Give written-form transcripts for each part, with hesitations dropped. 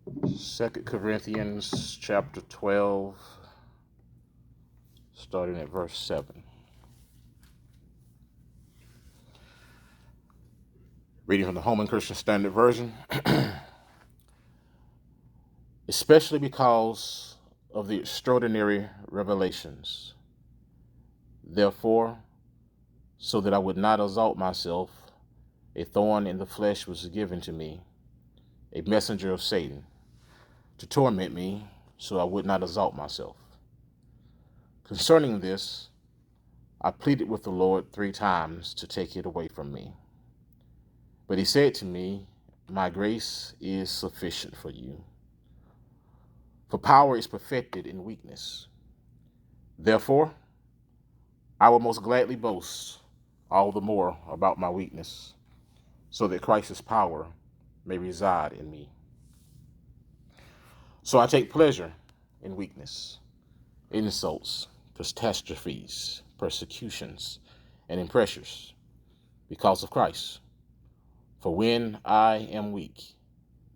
2 Corinthians chapter 12, starting at verse 7. Reading from the Holman Christian Standard Version. Especially because of the extraordinary revelations. Therefore, so that I would not exalt myself, a thorn in the flesh was given to me, a messenger of Satan, to torment me, so I would not exalt myself. Concerning this, I pleaded with the Lord 3 times to take it away from me. But he said to me, my grace is sufficient for you, for power is perfected in weakness. Therefore, I will most gladly boast all the more about my weakness, so that Christ's power may reside in me. So I take pleasure in weakness, insults, catastrophes, persecutions, and in pressures, because of Christ. For when I am weak,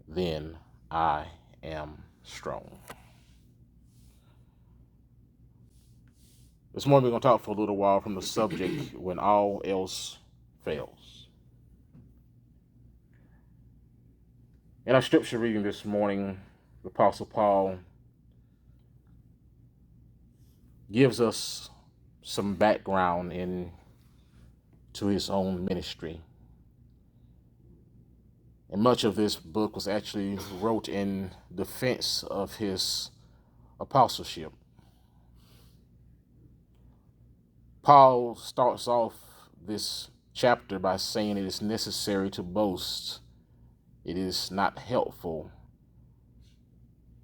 then I am strong. This morning we're going to talk for a little while from the subject, when all else fails. In our scripture reading this morning, the Apostle Paul gives us some background into his own ministry. And much of this book was actually wrote in defense of his apostleship. Paul starts off this chapter by saying it is necessary to boast. It is not helpful,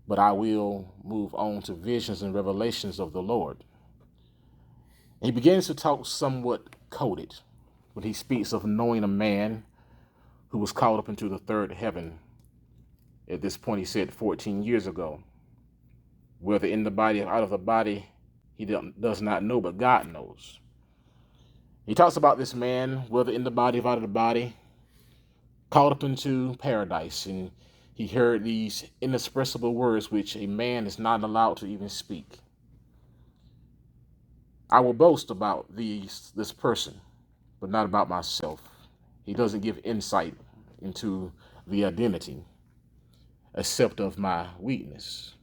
but I will move on to visions and revelations of the Lord. And he begins to talk somewhat coded when he speaks of knowing a man who was called up into the third heaven. At this point, he said 14 years ago, whether in the body or out of the body, he does not know, but God knows. He talks about this man, whether in the body or out of the body, called up into paradise, and he heard these inexpressible words which a man is not allowed to even speak. I will boast about this person, but not about myself. He doesn't give insight into the identity, except of my weakness.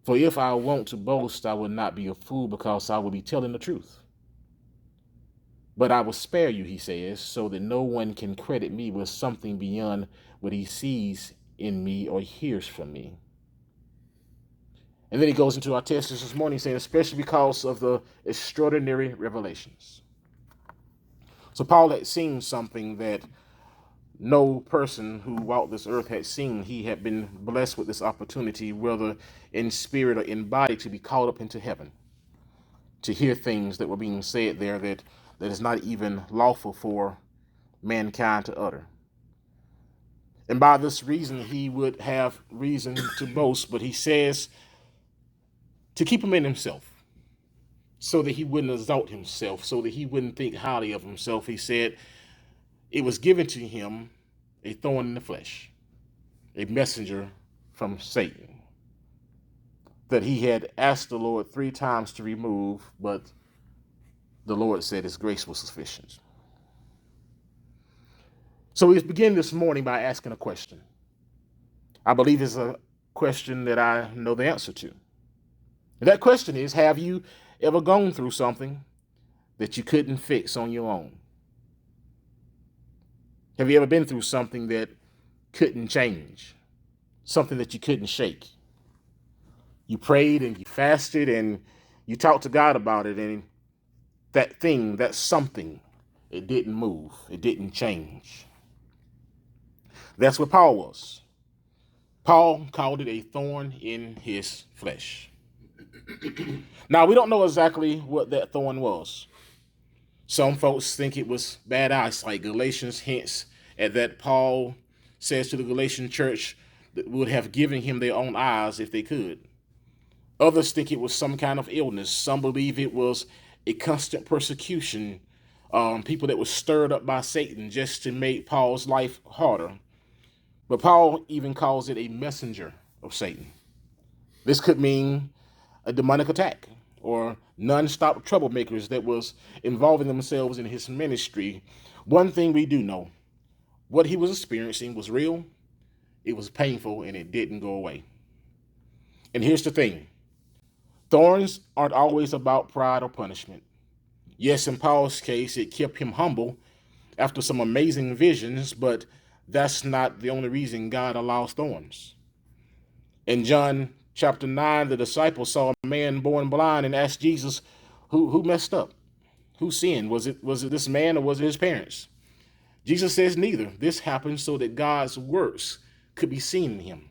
For if I want to boast, I will not be a fool, because I will be telling the truth. But I will spare you, he says, so that no one can credit me with something beyond what he sees in me or hears from me. And then he goes into our text this morning saying, especially because of the extraordinary revelations. So Paul had seen something that no person who walked this earth had seen. He had been blessed with this opportunity, whether in spirit or in body, to be called up into heaven, to hear things that were being said there that is not even lawful for mankind to utter. And by this reason, he would have reason to boast, but he says to keep him in himself, so that he wouldn't exalt himself, so that he wouldn't think highly of himself. He said it was given to him a thorn in the flesh, a messenger from Satan, that he had asked the Lord 3 times to remove, but the Lord said his grace was sufficient. So we begin this morning by asking a question. I believe it's a question that I know the answer to. And that question is, have you ever gone through something that you couldn't fix on your own? Have you ever been through something that couldn't change? Something that you couldn't shake? You prayed and you fasted and you talked to God about it, and that thing, that something, it didn't move. It didn't change. That's what Paul was. Paul called it a thorn in his flesh. Now, we don't know exactly what that thorn was. Some folks think it was bad eyesight. Galatians hints at that. Paul says to the Galatian church that would have given him their own eyes if they could. Others think it was some kind of illness. Some believe it was a constant persecution, people that were stirred up by Satan just to make Paul's life harder. But Paul even calls it a messenger of Satan. This could mean a demonic attack or non-stop troublemakers that was involving themselves in his ministry. One thing we do know, what he was experiencing was real, it was painful, and it didn't go away. And here's the thing. Thorns aren't always about pride or punishment. Yes, in Paul's case, it kept him humble after some amazing visions, but that's not the only reason God allows thorns. In John chapter 9, the disciples saw a man born blind and asked Jesus, who messed up? Who sinned? Was it this man or was it his parents? Jesus says neither. This happened so that God's works could be seen in him.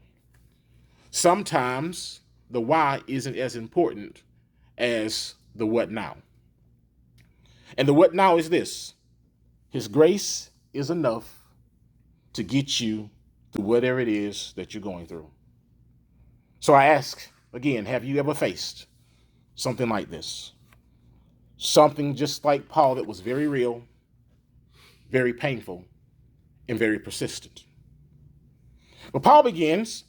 Sometimes the why isn't as important as the what now. And the what now is this. His grace is enough to get you through whatever it is that you're going through. So I ask again, have you ever faced something like this? Something just like Paul that was very real, very painful, and very persistent. But Paul begins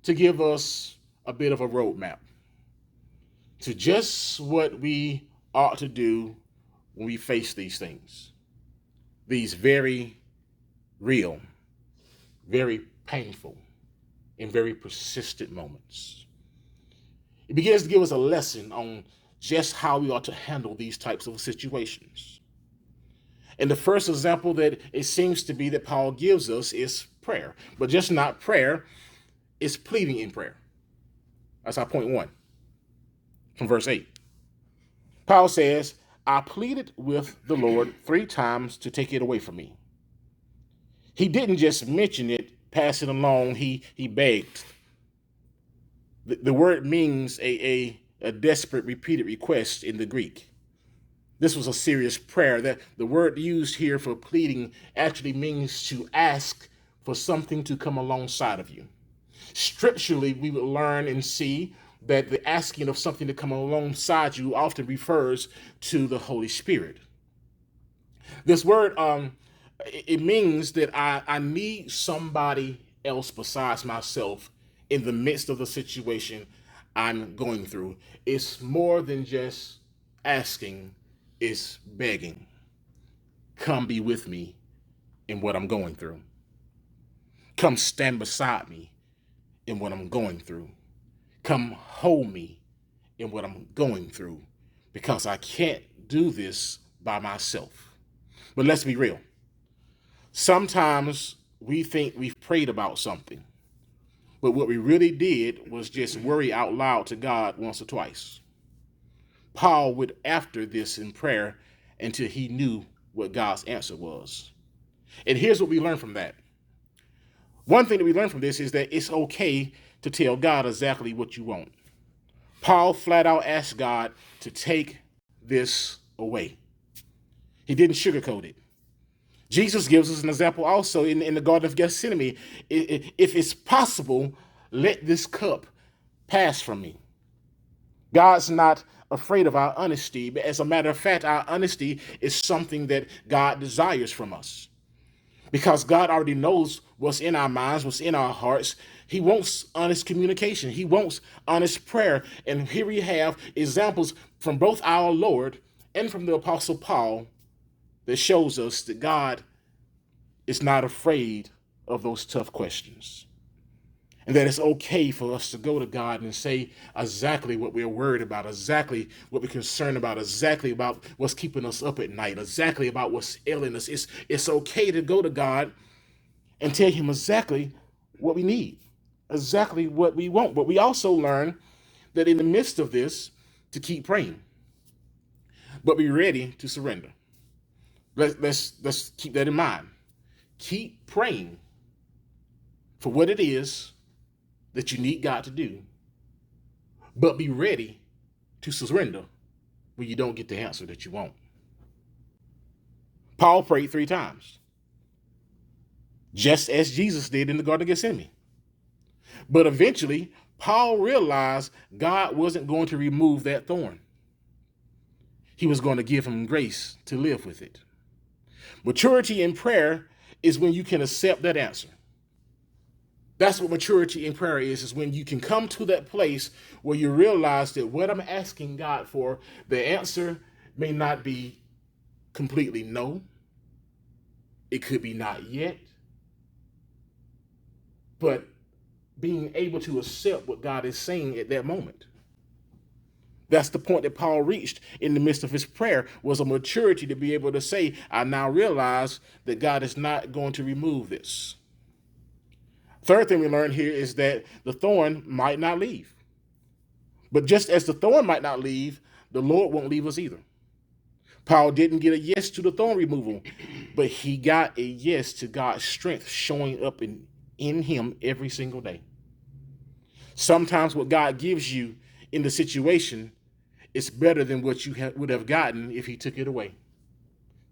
to give us a bit of a roadmap to just what we ought to do when we face these things. These very real, very painful, and very persistent moments. It begins to give us a lesson on just how we ought to handle these types of situations. And the first example that it seems to be that Paul gives us is prayer. But just not prayer, it's pleading in prayer. That's our point 1 from verse 8. Paul says, I pleaded with the Lord 3 times to take it away from me. He didn't just mention it, pass it along, he begged. The word means a desperate, repeated request in the Greek. This was a serious prayer. That the word used here for pleading actually means to ask for something to come alongside of you. Scripturally, we would learn and see that the asking of something to come alongside you often refers to the Holy Spirit. This word, it means that I need somebody else besides myself in the midst of the situation I'm going through. It's more than just asking, it's begging. Come be with me in what I'm going through. Come stand beside me in what I'm going through. Come hold me in what I'm going through, because I can't do this by myself. But let's be real. Sometimes we think we've prayed about something, but what we really did was just worry out loud to God once or twice. Paul went after this in prayer until he knew what God's answer was. And here's what we learn from that. One thing that we learn from this is that it's okay to tell God exactly what you want. Paul flat out asked God to take this away. He didn't sugarcoat it. Jesus gives us an example also in the Garden of Gethsemane. If it's possible, let this cup pass from me. God's not afraid of our honesty, but as a matter of fact, our honesty is something that God desires from us. Because God already knows what's in our minds, what's in our hearts. He wants honest communication. He wants honest prayer. And here we have examples from both our Lord and from the Apostle Paul that shows us that God is not afraid of those tough questions. And that it's okay for us to go to God and say exactly what we're worried about, exactly what we're concerned about, exactly about what's keeping us up at night, exactly about what's ailing us. It's okay to go to God and tell him exactly what we need, exactly what we want. But we also learn that in the midst of this, to keep praying, but be ready to surrender. Let's keep that in mind. Keep praying for what it is that you need God to do, but be ready to surrender when you don't get the answer that you want. Paul prayed 3 times, just as Jesus did in the Garden of Gethsemane. But eventually, Paul realized God wasn't going to remove that thorn. He was going to give him grace to live with it. Maturity in prayer is when you can accept that answer. That's what maturity in prayer is when you can come to that place where you realize that what I'm asking God for, the answer may not be completely no. It could be not yet. But being able to accept what God is saying at that moment. That's the point that Paul reached in the midst of his prayer, was a maturity to be able to say, I now realize that God is not going to remove this. Third thing we learn here is that the thorn might not leave. But just as the thorn might not leave, the Lord won't leave us either. Paul didn't get a yes to the thorn removal, but he got a yes to God's strength showing up in him every single day. Sometimes what God gives you in the situation is better than what you would have gotten if he took it away.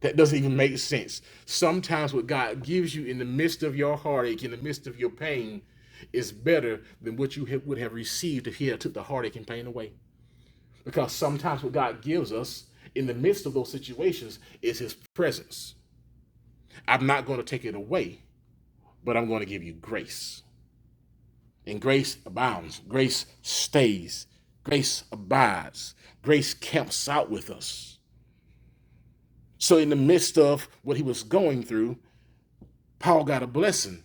That doesn't even make sense. Sometimes what God gives you in the midst of your heartache, in the midst of your pain, is better than what you would have received if he had took the heartache and pain away. Because sometimes what God gives us in the midst of those situations is his presence. I'm not going to take it away, but I'm going to give you grace. And grace abounds. Grace stays. Grace abides. Grace camps out with us. So in the midst of what he was going through, Paul got a blessing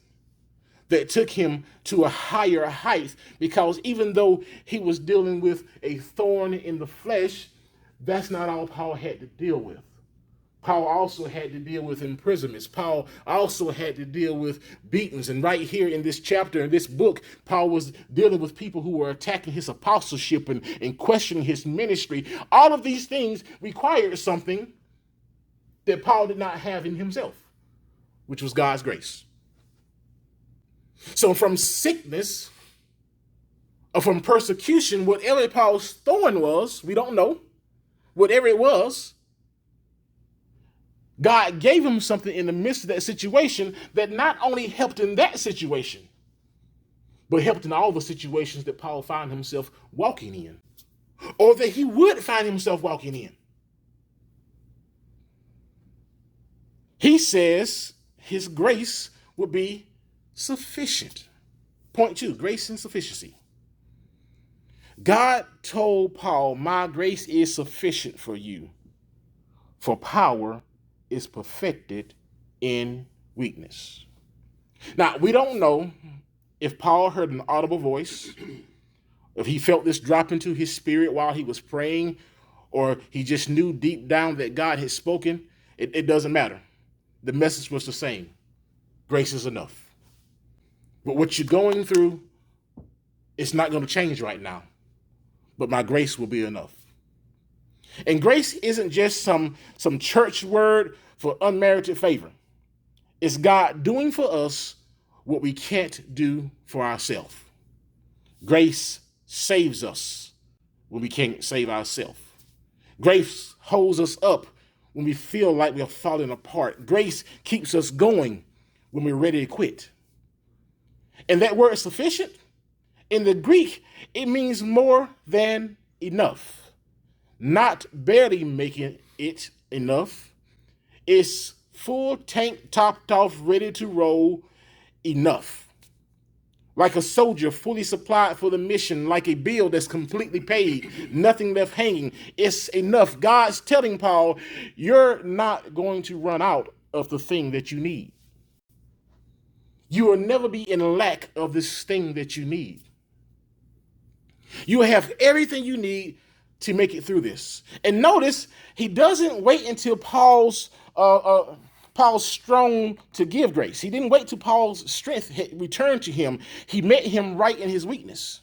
that took him to a higher height, because even though he was dealing with a thorn in the flesh, that's not all Paul had to deal with. Paul also had to deal with imprisonments. Paul also had to deal with beatings. And right here in this chapter, in this book, Paul was dealing with people who were attacking his apostleship and questioning his ministry. All of these things required something that Paul did not have in himself, which was God's grace. So from sickness or from persecution, whatever Paul's thorn was, we don't know, whatever it was, God gave him something in the midst of that situation that not only helped in that situation, but helped in all the situations that Paul found himself walking in, or that he would find himself walking in. He says his grace will be sufficient. Point 2, grace and sufficiency. God told Paul, my grace is sufficient for you, for power is perfected in weakness. Now, we don't know if Paul heard an audible voice, if he felt this drop into his spirit while he was praying, or he just knew deep down that God had spoken. It doesn't matter. The message was the same. Grace is enough. But what you're going through, it's not going to change right now. But my grace will be enough. And grace isn't just some church word for unmerited favor. It's God doing for us what we can't do for ourselves. Grace saves us when we can't save ourselves. Grace holds us up when we feel like we're falling apart. Grace keeps us going when we're ready to quit. And that word sufficient, in the Greek, it means more than enough. Not barely making it enough. It's full tank, topped off, ready to roll, enough. Like a soldier fully supplied for the mission, like a bill that's completely paid, nothing left hanging. It's enough. God's telling Paul, you're not going to run out of the thing that you need. You will never be in lack of this thing that you need. You will have everything you need to make it through this. And notice, he doesn't wait until Paul's strong to give grace. He didn't wait till Paul's strength had returned to him. He met him right in his weakness.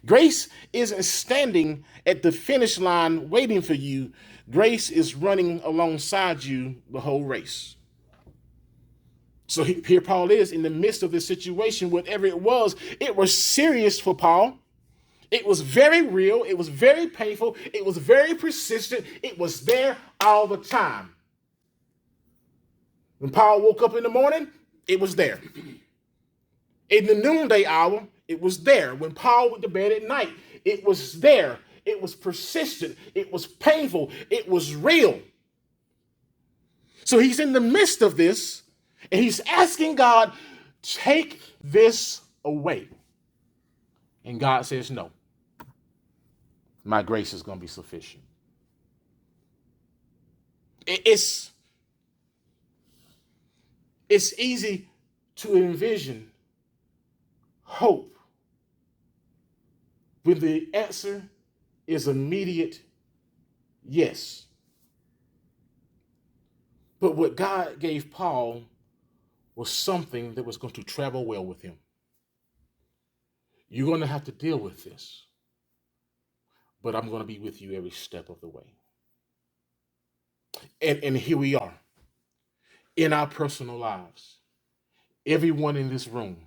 Grace isn't standing at the finish line waiting for you. Grace is running alongside you the whole race. So here Paul is in the midst of this situation, whatever it was serious for Paul. It was very real. It was very painful. It was very persistent. It was there all the time. When Paul woke up in the morning, it was there. In the noonday hour, it was there. When Paul went to bed at night, it was there. It was persistent. It was painful. It was real. So he's in the midst of this, and he's asking God, take this away. And God says, no, my grace is going to be sufficient. It's easy to envision hope when the answer is immediate yes. But what God gave Paul was something that was going to travel well with him. You're going to have to deal with this, but I'm going to be with you every step of the way. And here we are in our personal lives. Everyone in this room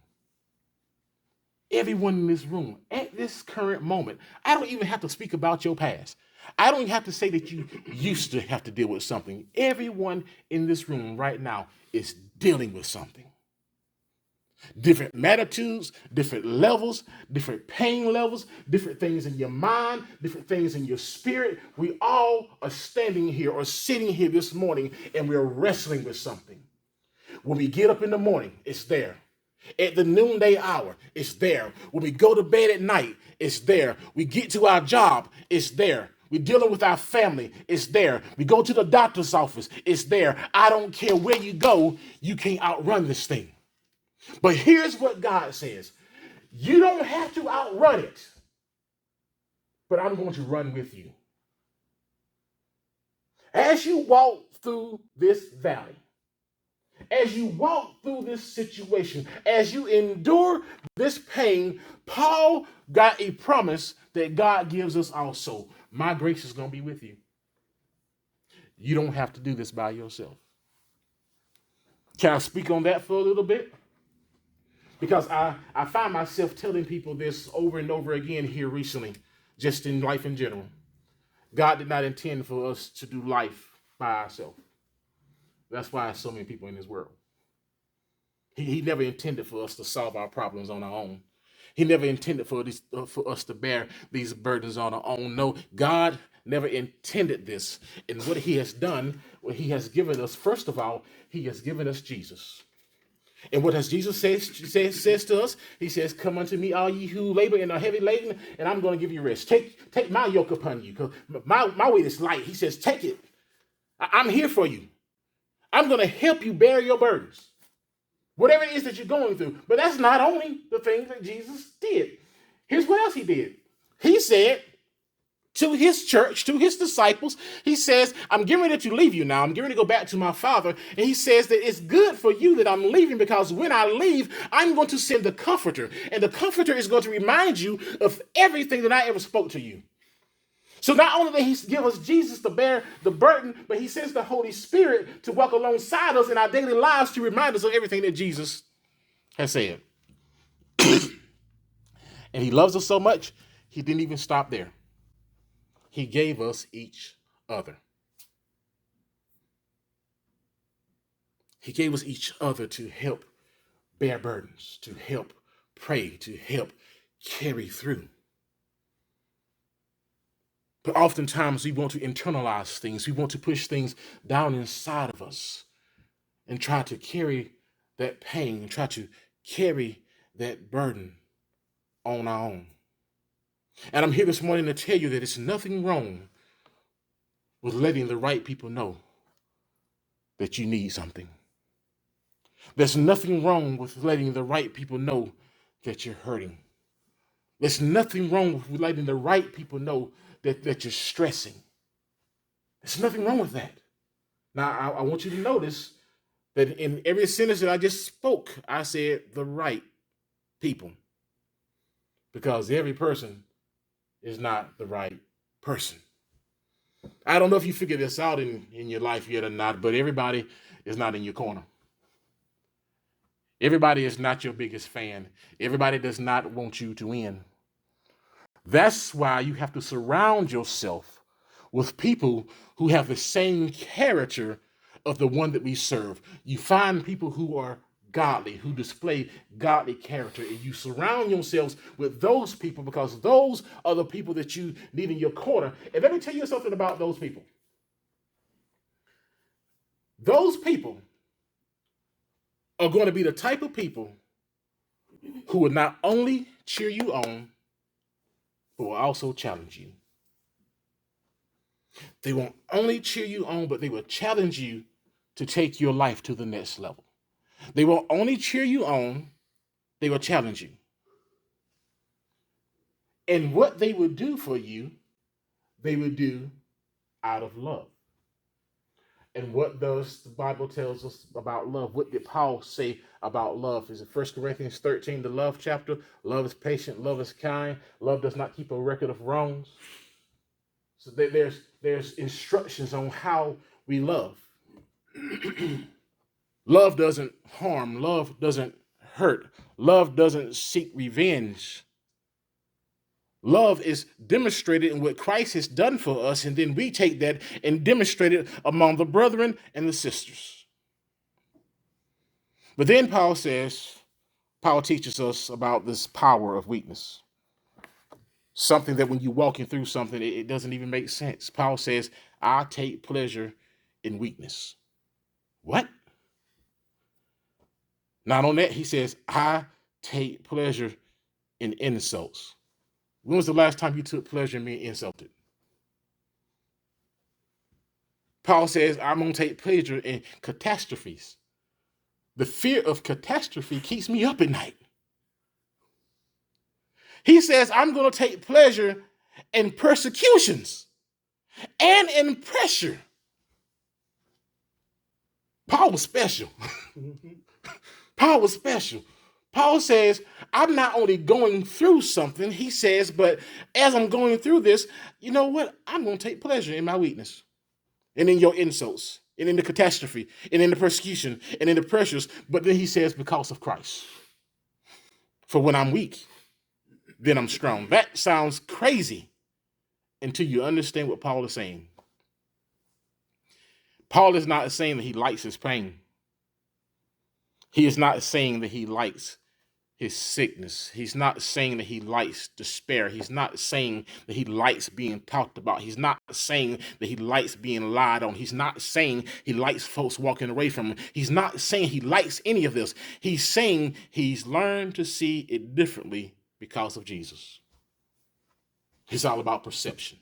at this current moment. I don't even have to speak about your past. I don't even have to say that you used to have to deal with something. Everyone in this room right now is dealing with something. Different magnitudes, different levels, different pain levels, different things in your mind, different things in your spirit. We all are standing here or sitting here this morning and we're wrestling with something. When we get up in the morning, it's there. At the noonday hour, it's there. When we go to bed at night, it's there. We get to our job, it's there. We're dealing with our family, it's there. We go to the doctor's office, it's there. I don't care where you go, you can't outrun this thing. But here's what God says. You don't have to outrun it, but I'm going to run with you. As you walk through this valley, as you walk through this situation, as you endure this pain, Paul got a promise that God gives us also. My grace is going to be with you. You don't have to do this by yourself. Can I speak on that for a little bit? Because I find myself telling people this over and over again here recently, just in life in general. God did not intend for us to do life by ourselves. That's why so many people in this world. He never intended for us to solve our problems on our own. He never intended for us to bear these burdens on our own. No, God never intended this. And what he has done, what he has given us, first of all, he has given us Jesus. And what does Jesus says to us? He says, come unto me, all ye who labor and are heavy laden, and I'm going to give you rest. Take my yoke upon you, because my weight is light. He says, take it. I'm here for you. I'm going to help you bear your burdens. Whatever it is that you're going through. But that's not only the things that Jesus did. Here's what else he did. He said to his church, to his disciples, he says, I'm getting ready to leave you now. I'm getting ready to go back to my Father. And he says that it's good for you that I'm leaving, because when I leave, I'm going to send the Comforter. And the Comforter is going to remind you of everything that I ever spoke to you. So not only did he give us Jesus to bear the burden, but he sends the Holy Spirit to walk alongside us in our daily lives to remind us of everything that Jesus has said. And he loves us so much, he didn't even stop there. He gave us each other. He gave us each other to help bear burdens, to help pray, to help carry through. But oftentimes we want to internalize things. We want to push things down inside of us and try to carry that pain, try to carry that burden on our own. And I'm here this morning to tell you that it's nothing wrong with letting the right people know that you need something. There's nothing wrong with letting the right people know that you're hurting. There's nothing wrong with letting the right people know that you're stressing. There's nothing wrong with that. Now, I want you to notice that in every sentence that I just spoke, I said the right people. Because every person is not the right person. I don't know if you figured this out in your life yet or not, but everybody is not in your corner. Everybody is not your biggest fan. Everybody does not want you to win. That's why you have to surround yourself with people who have the same character of the one that we serve. You find people who are godly, who display godly character, and you surround yourselves with those people, because those are the people that you need in your corner. And let me tell you something about those people. Those people are going to be the type of people who will not only cheer you on, but will also challenge you. They won't only cheer you on, but they will challenge you to take your life to the next level. They won't only cheer you on, they will challenge you. And what they will do for you, they will do out of love. And what does the Bible tells us about love? What did Paul say about love? Is it 1 Corinthians 13, the love chapter? Love is patient, love is kind, love does not keep a record of wrongs. So there's instructions on how we love. Love doesn't harm, love doesn't hurt, love doesn't seek revenge. Love is demonstrated in what Christ has done for us, and then we take that and demonstrate it among the brethren and the sisters. But then Paul teaches us about this power of weakness. Something that when you're walking through something, it doesn't even make sense. Paul says, I take pleasure in weakness. What? Not on that, he says, I take pleasure in insults. When was the last time you took pleasure in being insulted? Paul says, I'm going to take pleasure in catastrophes. The fear of catastrophe keeps me up at night. He says, I'm going to take pleasure in persecutions and in pressure. Paul was special. Paul was special. Paul says, I'm not only going through something, he says, but as I'm going through this, you know what? I'm going to take pleasure in my weakness and in your insults and in the catastrophe and in the persecution and in the pressures. But then he says, because of Christ. For when I'm weak, then I'm strong. That sounds crazy until you understand what Paul is saying. Paul is not saying that he likes his pain. He is not saying that he likes his sickness. He's not saying that he likes despair. He's not saying that he likes being talked about. He's not saying that he likes being lied on. He's not saying he likes folks walking away from him. He's not saying he likes any of this. He's saying he's learned to see it differently because of Jesus. It's all about perception.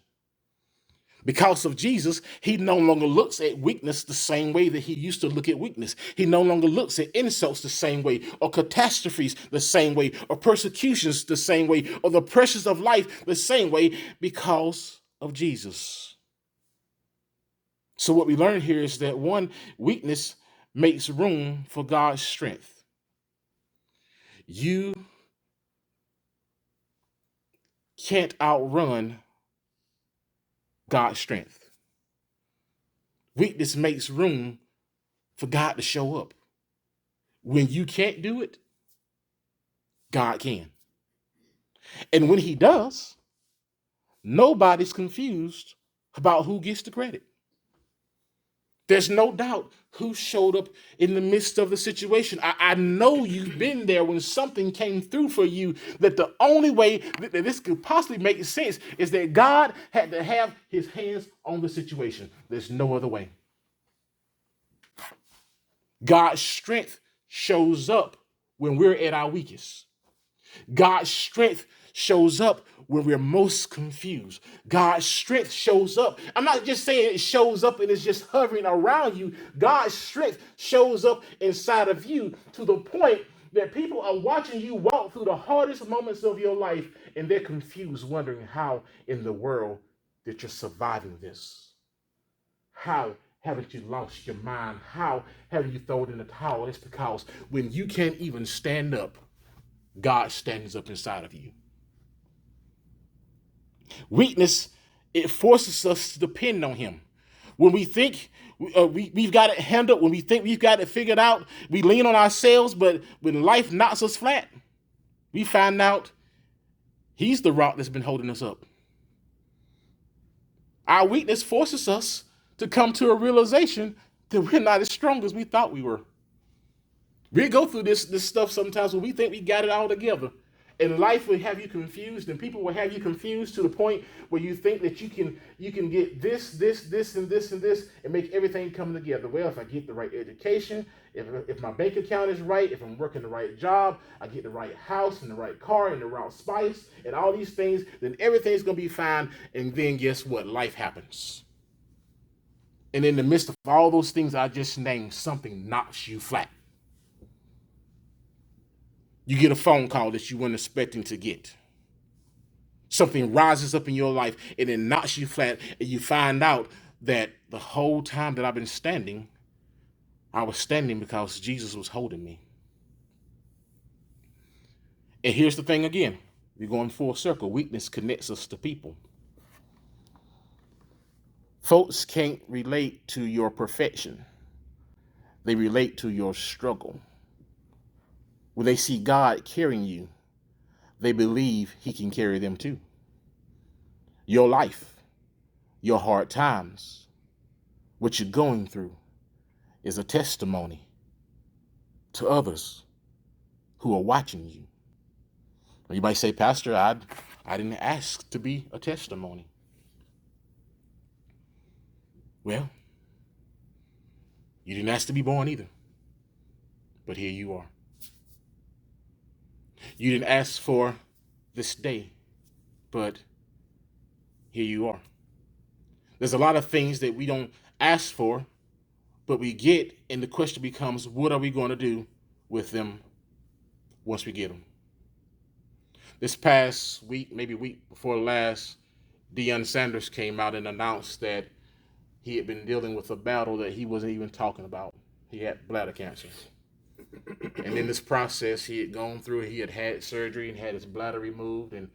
Because of Jesus, he no longer looks at weakness the same way that he used to look at weakness. He no longer looks at insults the same way, or catastrophes the same way, or persecutions the same way, or the pressures of life the same way because of Jesus. So what we learn here is that one, weakness makes room for God's strength. You can't outrun God's strength. Weakness makes room for God to show up. When you can't do it, God can. And when he does, nobody's confused about who gets the credit. There's no doubt who showed up in the midst of the situation. I know you've been there when something came through for you, that the only way that this could possibly make sense is that God had to have his hands on the situation. There's no other way. God's strength shows up when we're at our weakest. God's strength shows up when we're most confused. God's strength shows up. I'm not just saying it shows up and it's just hovering around you. God's strength shows up inside of you to the point that people are watching you walk through the hardest moments of your life and they're confused, wondering how in the world that you're surviving this. How haven't you lost your mind? How have you thrown in the towel? It's because when you can't even stand up, God stands up inside of you. Weakness, it forces us to depend on him. When we think we've got it handled, when we think we've got it figured out, we lean on ourselves, but when life knocks us flat, we find out he's the rock that's been holding us up. Our weakness forces us to come to a realization that we're not as strong as we thought we were. We go through this stuff sometimes when we think we got it all together. And life will have you confused, and people will have you confused to the point where you think that you can get this, and this, and make everything come together. Well, if I get the right education, if my bank account is right, if I'm working the right job, I get the right house and the right car and the right spouse and all these things, then everything's gonna be fine. And then guess what? Life happens. And in the midst of all those things I just named, something knocks you flat. You get a phone call that you weren't expecting to get. Something rises up in your life and it knocks you flat, and you find out that the whole time that I've been standing, I was standing because Jesus was holding me. And here's the thing again. We're going full circle. Weakness connects us to people. Folks can't relate to your perfection. They relate to your struggle. When they see God carrying you, they believe he can carry them too. Your life, your hard times, what you're going through is a testimony to others who are watching you. You might say, Pastor, I didn't ask to be a testimony. Well, you didn't ask to be born either. But here you are. You didn't ask for this day, but here you are. There's a lot of things that we don't ask for, but we get, and the question becomes, what are we going to do with them once we get them? This past week, maybe week before last, Deion Sanders came out and announced that he had been dealing with a battle that he wasn't even talking about. He had bladder cancer. And in this process, he had gone through, he had surgery and had his bladder removed, and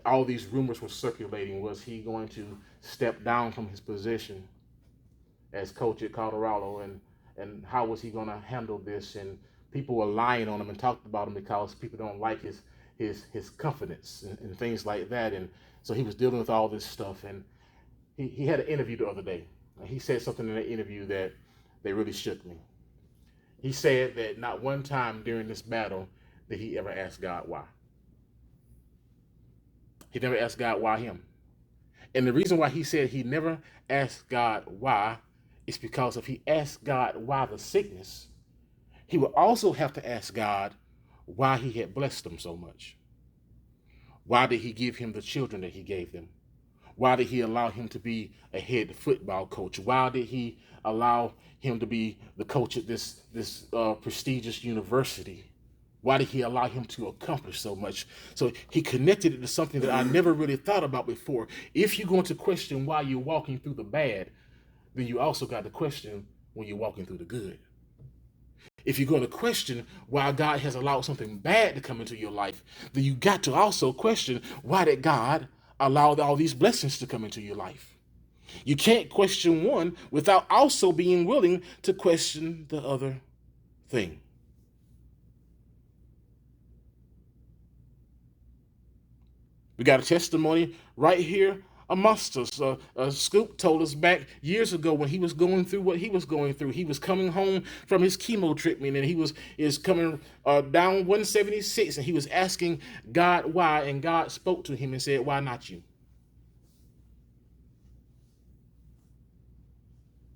all these rumors were circulating. Was he going to step down from his position as coach at Colorado, and how was he going to handle this? And people were lying on him and talked about him because people don't like his confidence and things like that. And so he was dealing with all this stuff, and he had an interview the other day. He said something in the interview that really shook me. He said that not one time during this battle did he ever ask God why. He never asked God why him. And the reason why he said he never asked God why is because if he asked God why the sickness, he would also have to ask God why he had blessed them so much. Why did he give him the children that he gave them? Why did he allow him to be a head football coach? Why did he allow him to be the coach at this prestigious university? Why did he allow him to accomplish so much? So he connected it to something that I never really thought about before. If you're going to question why you're walking through the bad, then you also got to question when you're walking through the good. If you're going to question why God has allowed something bad to come into your life, then you got to also question, why did God allow all these blessings to come into your life? You can't question one without also being willing to question the other thing. We got a testimony right here amongst us. Scoop told us back years ago when he was going through what he was going through. He was coming home from his chemo treatment, and he is coming down 176, and he was asking God why, and God spoke to him and said, "Why not you?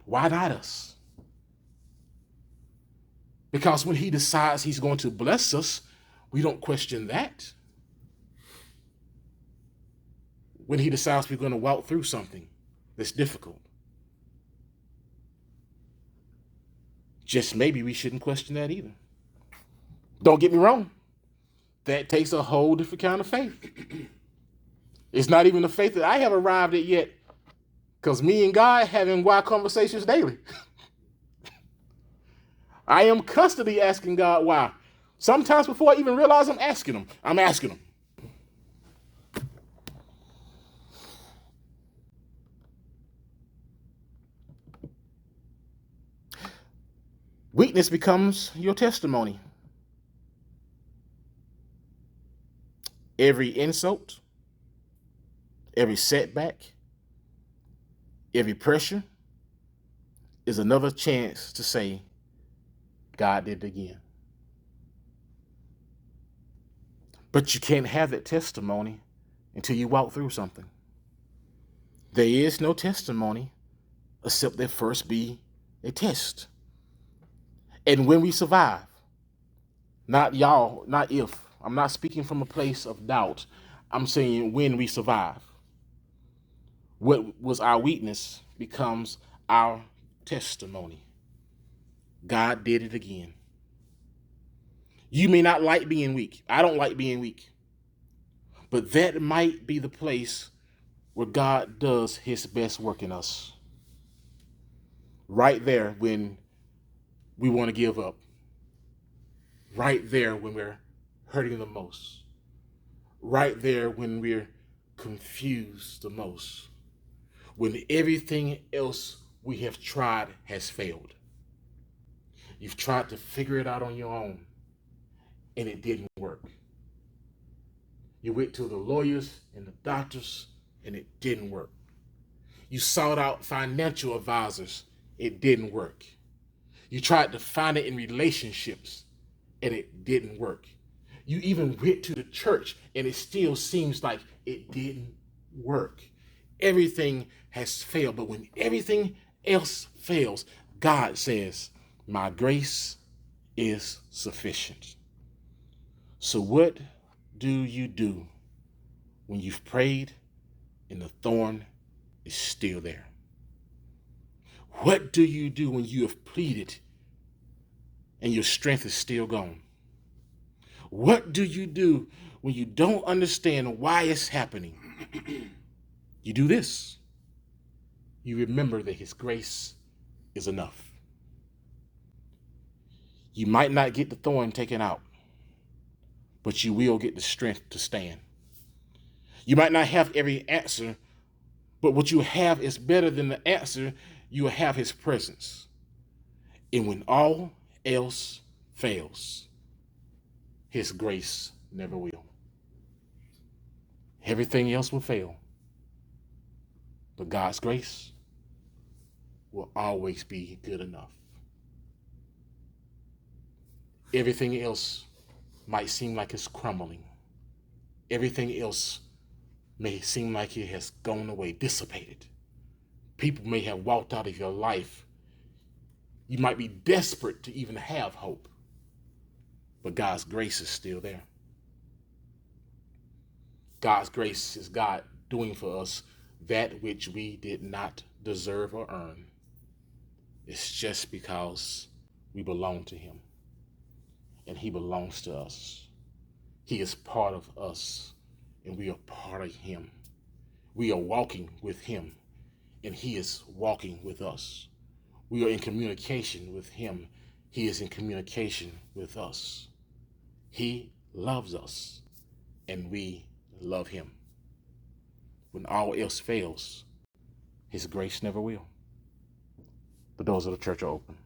Why not us?" Because when he decides he's going to bless us, we don't question that. When he decides we're going to walk through something that's difficult, just maybe we shouldn't question that either. Don't get me wrong. That takes a whole different kind of faith. It's not even the faith that I have arrived at yet, because me and God having why conversations daily. I am constantly asking God why. Sometimes before I even realize I'm asking him. Weakness becomes your testimony. Every insult, every setback, every pressure is another chance to say, God did it again. But you can't have that testimony until you walk through something. There is no testimony except there first be a test. And when we survive, not y'all, not if, I'm not speaking from a place of doubt. I'm saying when we survive, what was our weakness becomes our testimony. God did it again. You may not like being weak. I don't like being weak. But that might be the place where God does his best work in us. Right there when we want to give up. Right there when we're hurting the most. Right there when we're confused the most. When everything else we have tried has failed. You've tried to figure it out on your own, and it didn't work. You went to the lawyers and the doctors, and it didn't work. You sought out financial advisors, it didn't work. You tried to find it in relationships, and it didn't work. You even went to the church, and it still seems like it didn't work. Everything has failed, but when everything else fails, God says, my grace is sufficient. So what do you do when you've prayed and the thorn is still there? What do you do when you have pleaded and your strength is still gone? What do you do when you don't understand why it's happening? You do this. You remember that his grace is enough. You might not get the thorn taken out, but you will get the strength to stand. You might not have every answer, but what you have is better than the answer. You will have his presence. And when all else fails, his grace never will. Everything else will fail, but God's grace will always be good enough. Everything else might seem like it's crumbling. Everything else may seem like it has gone away, dissipated. People may have walked out of your life. You might be desperate to even have hope, but God's grace is still there. God's grace is God doing for us that which we did not deserve or earn. It's just because we belong to him and he belongs to us. He is part of us and we are part of him. We are walking with him and he is walking with us. We are in communication with him. He is in communication with us. He loves us and we love him. When all else fails, his grace never will. The doors of the church are open.